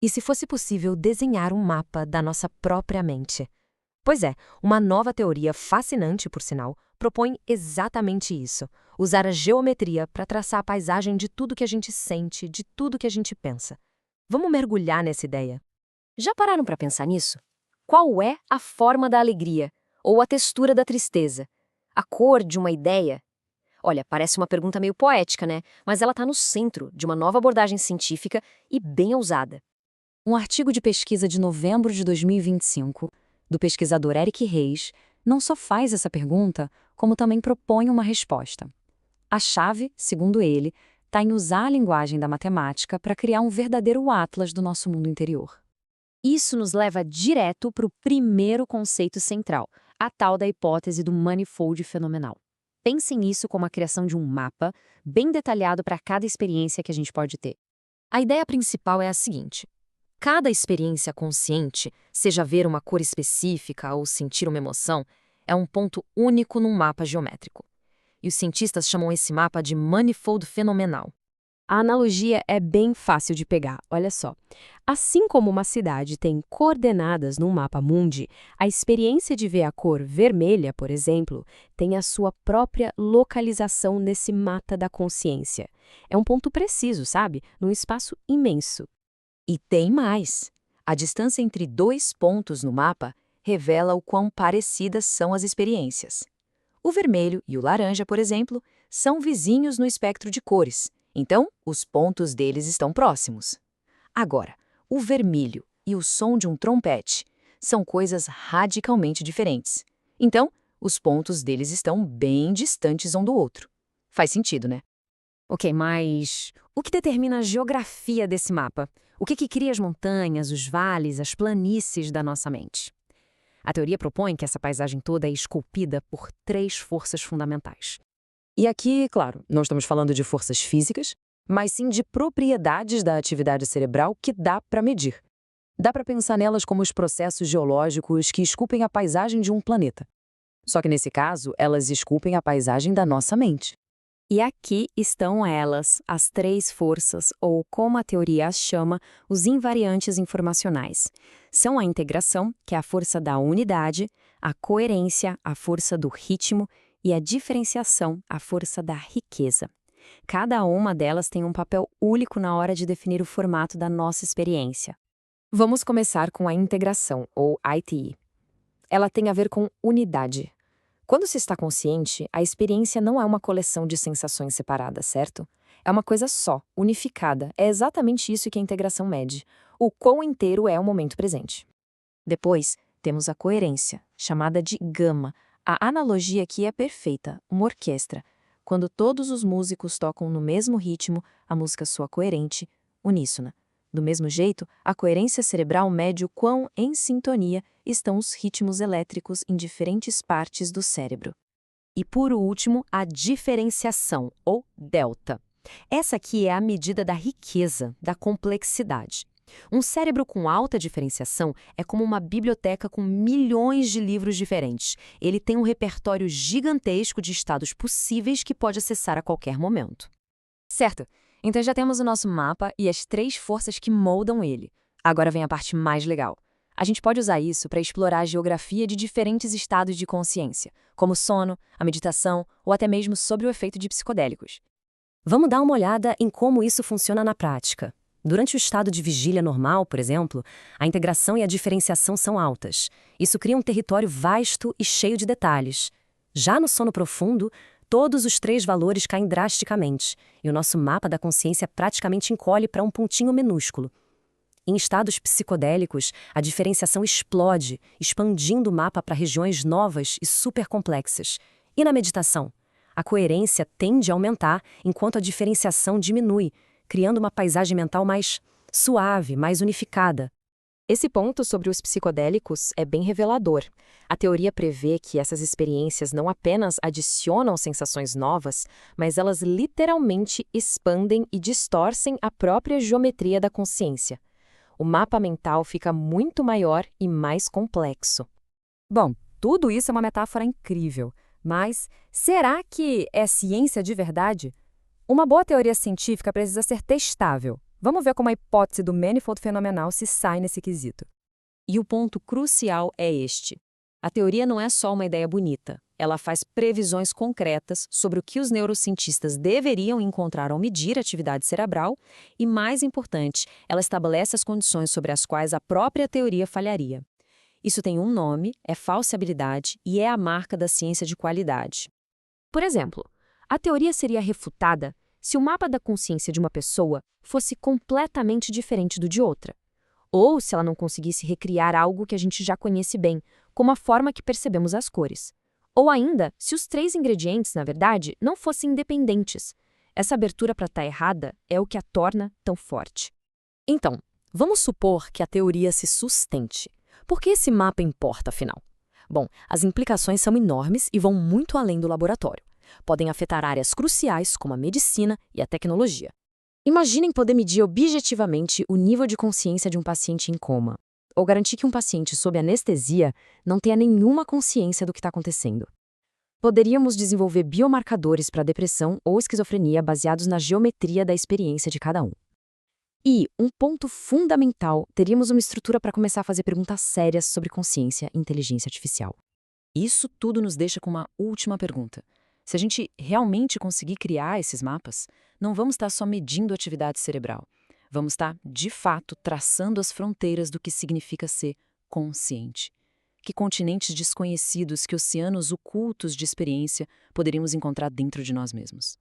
E se fosse possível desenhar um mapa da nossa própria mente? Pois é, uma nova teoria fascinante, por sinal, propõe exatamente isso: usar a geometria para traçar a paisagem de tudo que a gente sente, de tudo que a gente pensa. Vamos mergulhar nessa ideia. Já pararam para pensar nisso? Qual é a forma da alegria? Ou a textura da tristeza? A cor de uma ideia? Olha, parece uma pergunta meio poética, né? Mas ela está no centro de uma nova abordagem científica e bem ousada. Um artigo de pesquisa de novembro de 2025, do pesquisador Eric Reis, não só faz essa pergunta, como também propõe uma resposta. A chave, segundo ele, está em usar a linguagem da matemática para criar um verdadeiro atlas do nosso mundo interior. Isso nos leva direto para o primeiro conceito central, a tal da hipótese do manifold fenomenal. Pense nisso como a criação de um mapa bem detalhado para cada experiência que a gente pode ter. A ideia principal é a seguinte: cada experiência consciente, seja ver uma cor específica ou sentir uma emoção, é um ponto único num mapa geométrico. E os cientistas chamam esse mapa de manifold fenomenal. A analogia é bem fácil de pegar, olha só. Assim como uma cidade tem coordenadas num mapa mundi, a experiência de ver a cor vermelha, por exemplo, tem a sua própria localização nesse mapa da consciência. É um ponto preciso, sabe? Num espaço imenso. E tem mais. A distância entre dois pontos no mapa revela o quão parecidas são as experiências. O vermelho e o laranja, por exemplo, são vizinhos no espectro de cores. Então, os pontos deles estão próximos. Agora, o vermelho e o som de um trompete são coisas radicalmente diferentes. Então, os pontos deles estão bem distantes um do outro. Faz sentido, né? Ok, mas o que determina a geografia desse mapa? O que cria as montanhas, os vales, as planícies da nossa mente? A teoria propõe que essa paisagem toda é esculpida por 3 forças fundamentais. E aqui, claro, não estamos falando de forças físicas, mas sim de propriedades da atividade cerebral que dá para medir. Dá para pensar nelas como os processos geológicos que esculpem a paisagem de um planeta. Só que nesse caso, elas esculpem a paisagem da nossa mente. E aqui estão elas, as 3 forças, ou como a teoria as chama, os invariantes informacionais. São a integração, que é a força da unidade, a coerência, a força do ritmo, e a diferenciação, a força da riqueza. Cada uma delas tem um papel único na hora de definir o formato da nossa experiência. Vamos começar com a integração, ou ITE. Ela tem a ver com unidade. Quando se está consciente, a experiência não é uma coleção de sensações separadas, certo? É uma coisa só, unificada. É exatamente isso que a integração mede. O quão inteiro é o momento presente. Depois, temos a coerência, chamada de gama. A analogia aqui é perfeita, uma orquestra. Quando todos os músicos tocam no mesmo ritmo, a música soa coerente, uníssona. Do mesmo jeito, a coerência cerebral mede o quão em sintonia estão os ritmos elétricos em diferentes partes do cérebro. E por último, a diferenciação, ou delta. Essa aqui é a medida da riqueza, da complexidade. Um cérebro com alta diferenciação é como uma biblioteca com milhões de livros diferentes. Ele tem um repertório gigantesco de estados possíveis que pode acessar a qualquer momento. Certo, então já temos o nosso mapa e as 3 forças que moldam ele. Agora vem a parte mais legal. A gente pode usar isso para explorar a geografia de diferentes estados de consciência, como o sono, a meditação ou até mesmo sobre o efeito de psicodélicos. Vamos dar uma olhada em como isso funciona na prática. Durante o estado de vigília normal, por exemplo, a integração e a diferenciação são altas. Isso cria um território vasto e cheio de detalhes. Já no sono profundo, todos os 3 valores caem drasticamente, e o nosso mapa da consciência praticamente encolhe para um pontinho minúsculo. Em estados psicodélicos, a diferenciação explode, expandindo o mapa para regiões novas e supercomplexas. E na meditação, a coerência tende a aumentar enquanto a diferenciação diminui, criando uma paisagem mental mais suave, mais unificada. Esse ponto sobre os psicodélicos é bem revelador. A teoria prevê que essas experiências não apenas adicionam sensações novas, mas elas literalmente expandem e distorcem a própria geometria da consciência. O mapa mental fica muito maior e mais complexo. Bom, tudo isso é uma metáfora incrível, mas será que é ciência de verdade? Uma boa teoria científica precisa ser testável. Vamos ver como a hipótese do manifold fenomenal se sai nesse quesito. E o ponto crucial é este. A teoria não é só uma ideia bonita. Ela faz previsões concretas sobre o que os neurocientistas deveriam encontrar ao medir a atividade cerebral e, mais importante, ela estabelece as condições sobre as quais a própria teoria falharia. Isso tem um nome, é falseabilidade e é a marca da ciência de qualidade. Por exemplo, a teoria seria refutada se o mapa da consciência de uma pessoa fosse completamente diferente do de outra, ou se ela não conseguisse recriar algo que a gente já conhece bem, como a forma que percebemos as cores. Ou ainda, se os três ingredientes, na verdade, não fossem independentes. Essa abertura para estar errada é o que a torna tão forte. Então, vamos supor que a teoria se sustente. Por que esse mapa importa, afinal? Bom, as implicações são enormes e vão muito além do laboratório. Podem afetar áreas cruciais como a medicina e a tecnologia. Imaginem poder medir objetivamente o nível de consciência de um paciente em coma, ou garantir que um paciente sob anestesia não tenha nenhuma consciência do que está acontecendo. Poderíamos desenvolver biomarcadores para depressão ou esquizofrenia baseados na geometria da experiência de cada um. E, um ponto fundamental, teríamos uma estrutura para começar a fazer perguntas sérias sobre consciência e inteligência artificial. Isso tudo nos deixa com uma última pergunta. Se a gente realmente conseguir criar esses mapas, não vamos estar só medindo a atividade cerebral. Vamos estar, de fato, traçando as fronteiras do que significa ser consciente. Que continentes desconhecidos, que oceanos ocultos de experiência poderíamos encontrar dentro de nós mesmos.